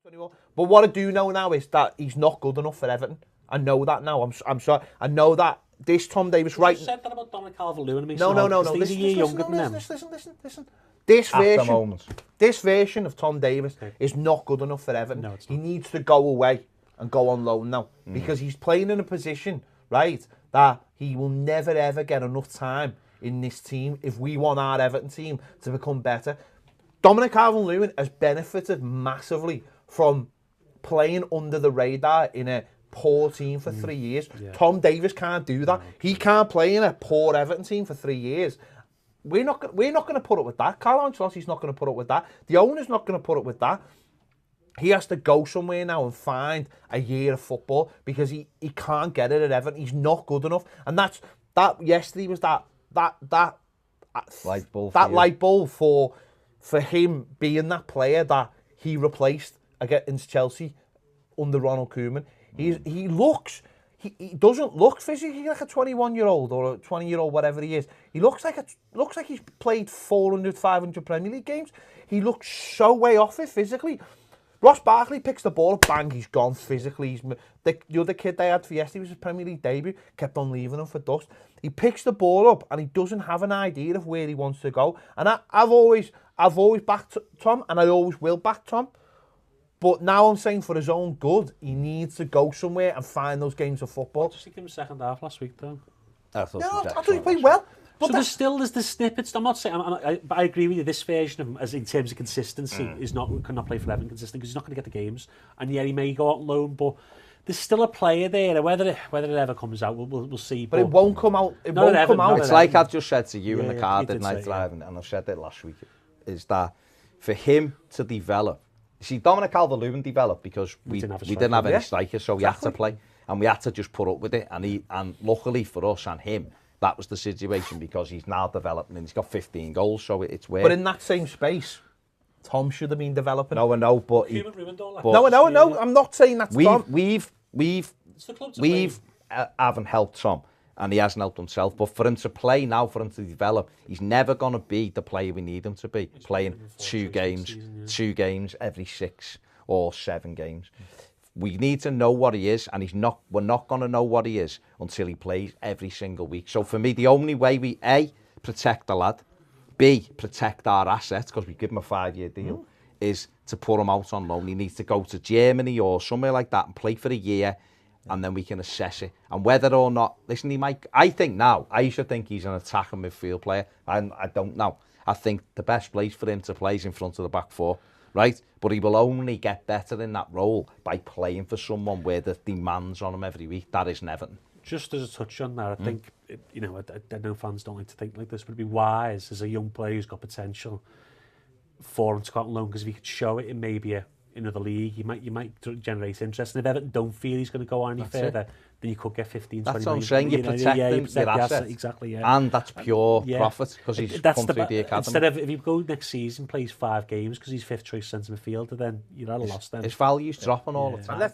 21. But what I do know now is that he's not good enough for Everton. I know that now. I'm sorry. I know that this Tom Davies right. You said that about Dominic Calvert-Lewin. No. He's a year younger than them. Listen. This version of Tom Davies is not good enough for Everton. No, it's he not. needs to go away and go on loan now because he's playing in a position, right, that he will never ever get enough time in this team if we want our Everton team to become better. Dominic Calvert-Lewin has benefited massively from playing under the radar in a poor team for 3 years. Yeah. Tom Davies can't do that. He can't play in a poor Everton team for 3 years. We're not going to put up with that. Carlo Ancelotti's not going to put up with that. The owner's not going to put up with that. He has to go somewhere now and find a year of football because he can't get it at Everton. He's not good enough. And that yesterday was that light bulb for him being that player that he replaced against Chelsea under Ronald Koeman. He doesn't look physically like a 21-year-old or a 20-year-old, whatever he is. He looks like he's played 400, 500 Premier League games. He looks so way off it physically. Ross Barkley picks the ball up, bang, he's gone physically. The other kid they had for yesterday was his Premier League debut, kept on leaving him for dust. He picks the ball up and he doesn't have an idea of where he wants to go. And I've always backed Tom, and I always will back Tom. But now I'm saying for his own good, he needs to go somewhere and find those games of football. Just think him second half last week, though. I thought he played well. But there's the snippets. I'm not saying, but I agree with you. This version of him, as in terms of consistency, cannot play for Everton consistent because he's not going to get the games. And yeah, he may go out on loan, but there's still a player there. Whether it ever comes out, we'll see. But it won't come out. It won't come out. It's like I've just said to you in the car that night driving, and I've said it last week. Is that for him to develop? See, Dominic Calvert-Lewin developed because we didn't have any strikers, so we had to play, and we had to just put up with it. And luckily for us and him, that was the situation because he's now developing and he's got 15 goals, so it's weird. But in that same space, Tom should have been developing. No, I know, but no. I'm not saying that's Tom. We haven't helped Tom, and he hasn't helped himself. But for him to play now, for him to develop, he's never going to be the player we need him to be. Playing 2 games every 6 or 7 games. We need to know what he is, and we're not going to know what he is until he plays every single week. So for me, the only way we A, protect the lad, B, protect our assets, because we give him a 5-year deal, is to put him out on loan. He needs to go to Germany or somewhere like that and play for a year, and then we can assess it. And whether or not, listen, I should think he's an attacking midfield player. I don't know. I think the best place for him to play is in front of the back 4. Right, but he will only get better in that role by playing for someone where the demands on him every week. That is Everton. Just as a touch on that, I think, I know fans don't like to think like this, but it'd be wise as a young player who's got potential for him to go out on loan, because if he could show it in maybe another league, you might generate interest. And if Everton don't feel he's going to go any further, then you could get 15, 20 million. That's what I'm saying, you're protecting your asset. Exactly, yeah. And that's pure profit, because he's come through the academy. Instead of, if you go next season, plays 5 games because he's 5th choice centre midfielder, then you're at a loss then. His value's dropping all the time.